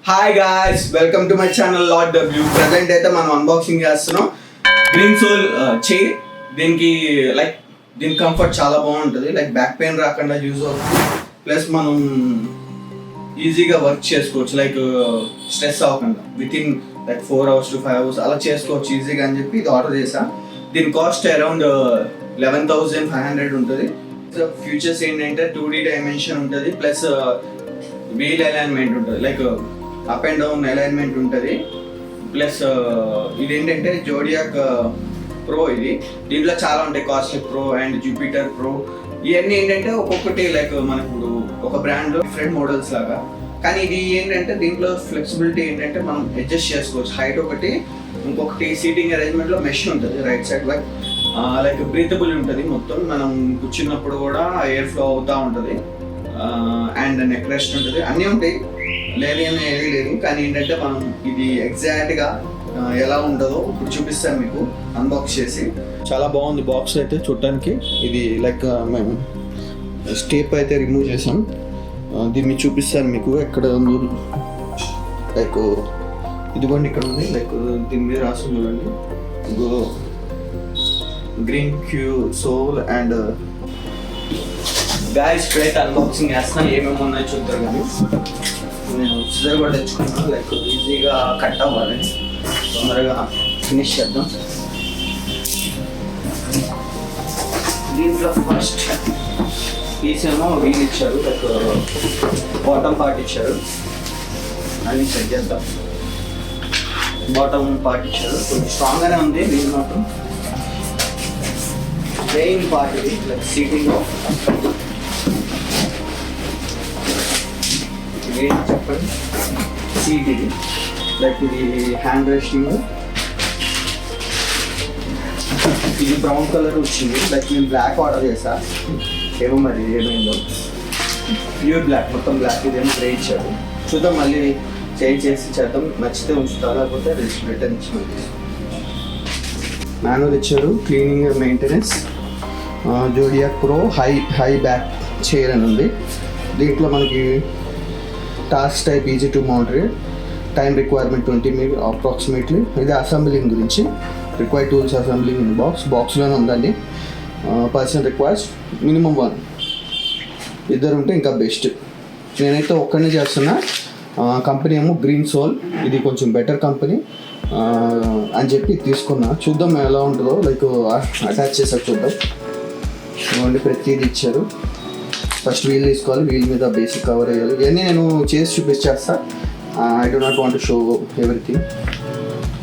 Hi guys, welcome to my channel lord W. Present అయితే మనం unboxing చేస్తున్నాం green soul chair. దీని comfort చాలా బాగుంటుంది. బ్యాక్ పెయిన్ రాకుండా యూజ్ అవుతుంది. ప్లస్ మనం ఈజీగా వర్క్ చేసుకోవచ్చు, స్ట్రెస్ అవ్వకుండా with in 4 hours to 5 hours అలా చేసుకోవచ్చు ఈజీగా అని చెప్పి ఇది ఆర్డర్ చేసా. దీని కాస్ట్ అరౌండ్ 11,500 ఉంటుంది. ఫ్యూచర్స్ ఏంటంటే 2D డైమెన్షన్ ఉంటుంది, ప్లస్ వీల్ అలైన్మెంట్ ఉంటుంది, అప్ అండ్ డౌన్ అలైన్మెంట్ ఉంటుంది. ప్లస్ ఇది ఏంటంటే జోడియాక్ ప్రో. దీంట్లో చాలా ఉంటాయి, cosmic pro and Jupiter pro. ఇవన్నీ ఏంటంటే ఒక్కొక్కటి మనకు ఒక బ్రాండ్ డిఫరెంట్ మోడల్స్ లాగా. కానీ ఇది ఏంటంటే దీంట్లో ఫ్లెక్సిబిలిటీ ఏంటంటే మనం అడ్జస్ట్ చేసుకోవచ్చు. హైట్ ఒకటి, ఇంకొకటి సీటింగ్ అరేంజ్మెంట్లో మెష్ ఉంటుంది రైట్ సైడ్. బ్రీతబుల్ ఉంటుంది. మొత్తం మనం కూర్చున్నప్పుడు కూడా ఎయిర్ ఫ్లో అవుతూ ఉంటుంది. అండ్ నెక్ రెస్ట్ ఉంటుంది, అన్నీ ఉంటాయి, లేదు అని ఏది లేదు. కానీ ఏంటంటే మనం ఇది ఎగ్జాక్ట్గా ఎలా ఉంటుందో ఇప్పుడు చూపిస్తాను మీకు అన్బాక్స్ చేసి. చాలా బాగుంది బాక్స్ అయితే చూడటానికి. ఇది మేము స్టేప్ అయితే రిమూవ్ చేసాం. దీన్ని చూపిస్తాను మీకు ఎక్కడ ఉంది. ఇదిగోండి ఇక్కడ ఉంది. దీని మీద రాసి చూడండి, గ్రీన్ క్యూ సోల్. అండ్ గాయస్ స్ట్రైట్ అన్బాక్సింగ్ చేస్తాను. ఏమేమి ఉన్నాయో చూద్దరు. కానీ నేను సిజర్ కూడా తెచ్చుకున్నాను, ఈజీగా కట్ అవ్వాలి, తొందరగా ఫినిష్ చేద్దాం. దీంట్లో ఫస్ట్ పీస్ ఏమో వీల్ ఇచ్చారు, బాటమ్ పార్ట్ ఇచ్చారు. అది సెట్ చేద్దాం. బాటమ్ పార్ట్ ఇచ్చారు, కొంచెం స్ట్రాంగ్గానే ఉంది. వీల్ మాత్రం మెయిన్ పార్ట్ ఇది, సీటింగ్. ఏంటి చెప్పండి, సీట్ ఇది. ఇది హ్యాండ్ రెస్టింగ్. ఇది బ్రౌన్ కలర్ వచ్చింది. నేను బ్లాక్ ఆర్డర్ చేసా, ఏమో మరి ఏమైందో. ప్యూర్ బ్లాక్, మొత్తం బ్లాక్. ఇదేమో గ్రే ఇచ్చాడు. చూద్దాం, మళ్ళీ చేంజ్ చేసి చేద్దాం. నచ్చితే ఉంచుతా, లేకపోతే రిటర్న్ ఇచ్చి మాన్యువల్ ఇచ్చారు. Cleaning maintenance zodiac pro high back chair అని ఉంది. దీంట్లో మనకి task type easy to monitor, time requirement 20 minutes approximately. ఇది అసెంబ్లింగ్ గురించి, రిక్వైర్డ్ టూల్స్ అసెంబ్లింగ్ ఇన్ బాక్స్లోనే ఉందండి. పర్సన్ రిక్వైర్స్ మినిమం 1, ఇద్దరు ఉంటే ఇంకా బెస్ట్. నేనైతే ఒక్కడనే చేస్తున్నా. కంపెనీ ఏమో గ్రీన్ సోల్, ఇది కొంచెం బెటర్ కంపెనీ అని చెప్పి తీసుకున్నా. చూద్దాం ఎలా ఉంటుందో. అటాచ్ చేసాక చూద్దాం. ఇవ్వండి, ప్రతిదీ ఇచ్చారు. ఫస్ట్ వీల్ తీసుకోవాలి, వీల్ మీద బేసిక్ కవర్ వేయాలి. ఇవన్నీ నేను చేసి చూపించేస్తా. I do not want to show everything.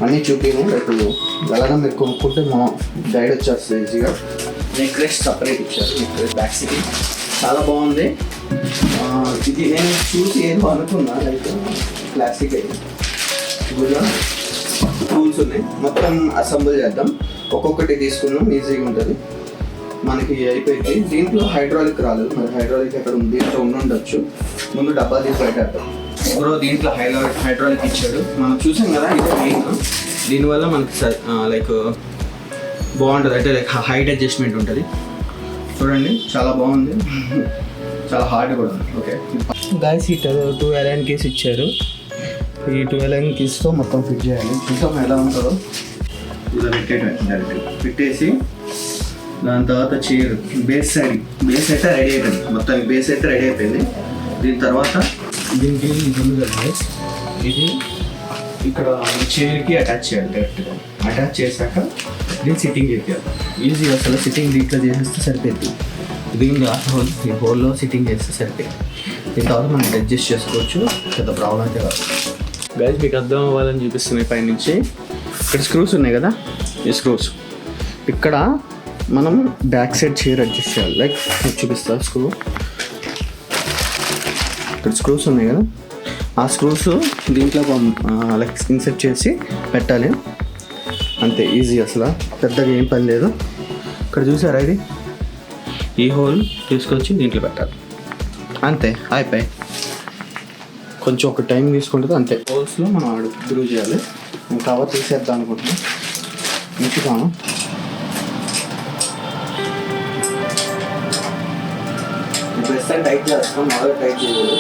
అన్నీ చూపిను. వెళ్ళడం మీరు కొనుక్కుంటే మా గైడ్ వచ్చేస్తుంది ఈజీగా. నెక్ రెస్ట్ సపరేట్ ఇచ్చారు, నెక్ రెస్ట్ బ్యాక్ సిటింగ్ చాలా బాగుంది. ఇది నేను చూసి ఏదో అనుకున్నా, ప్లాస్టిక్ అయితే టూల్స్ ఉన్నాయి. మొత్తం అసెంబుల్ చేద్దాం. ఒక్కొక్కటి తీసుకున్నాం, ఈజీగా ఉంటుంది. మనకి అయిపోయింది. దీంట్లో హైడ్రాలిక్ రాలేదు, మరి హైడ్రాలిక్ ఎక్కడ ఉంది, దీంట్లో ఉండొచ్చు. ముందు డబ్బా తీసి పెట్టేద్దాం. బ్రో దీంట్లో హైడ్రాలిక్ ఇచ్చాడు. మనం చూసాం కదా, ఇది మెయిన్. దీనివల్ల మనకి బాగుంటుంది, అంటే హైట్ అడ్జస్ట్మెంట్ ఉంటుంది. చూడండి, చాలా బాగుంది, చాలా హార్డ్ కూడా ఉంది. ఓకే గాయస్, ఈ 2 Allen keys ఇచ్చారు. ఈ 2 Allen keysతో మొత్తం ఫిట్ చేయాలి. చూసాం ఎలా ఉంటుందో. ఇలా పెట్టేసి దాని తర్వాత చైర్ బేస్ అయితే రెడీ అయిపోయింది. మొత్తం బేస్ అయితే రెడీ అయిపోయింది. దీని తర్వాత దీనికి ఇది ఉంది కదా, ఇది ఇక్కడ చైర్కి అటాచ్ చేయాలి. డైరెక్ట్గా అటాచ్ చేశాక దీన్ని సిట్టింగ్ చేయాలి. ఈజీ అసలు సిట్టింగ్ దీంట్లో చేసేస్తే సరిపోయింది. దీన్ని హోల్, ఈ హోల్లో సిట్టింగ్ చేస్తే సరిపోయింది. దీని తర్వాత మనం అడ్జస్ట్ చేసుకోవచ్చు, పెద్ద ప్రాబ్లం అయితే కాదు. గైస్ మీకు అర్థం అవ్వాలని చూపిస్తున్నాయి. పైనుంచి ఇక్కడ స్క్రూస్ ఉన్నాయి కదా, ఈ స్క్రూస్ ఇక్కడ మనం బ్యాక్ సైడ్ చైర్ అడ్జస్ట్ చేయాలి. చూపిస్తా. ఇక్కడ స్క్రూస్ ఉన్నాయి కదా, ఆ స్క్రూస్ దీంట్లో ఇన్సర్ట్ చేసి పెట్టాలి. అంతే, ఈజీ, అసలు పెద్దగా ఏం పని లేదు. ఇక్కడ చూసారా, ఇది ఈ హోల్ తీసుకొచ్చి దీంట్లో పెట్టాలి. అంతే, అయిపోయి. కొంచెం ఒక టైం తీసుకుంటుంది అంతే. హోల్స్లో మనం గ్రూ చేయాలి. నేను కవర్ తీసేద్దాం అనుకుంటున్నాను. ఉంచుతాను. టైట్ చేస్తాం, మొదలు టైట్ చేయాలి.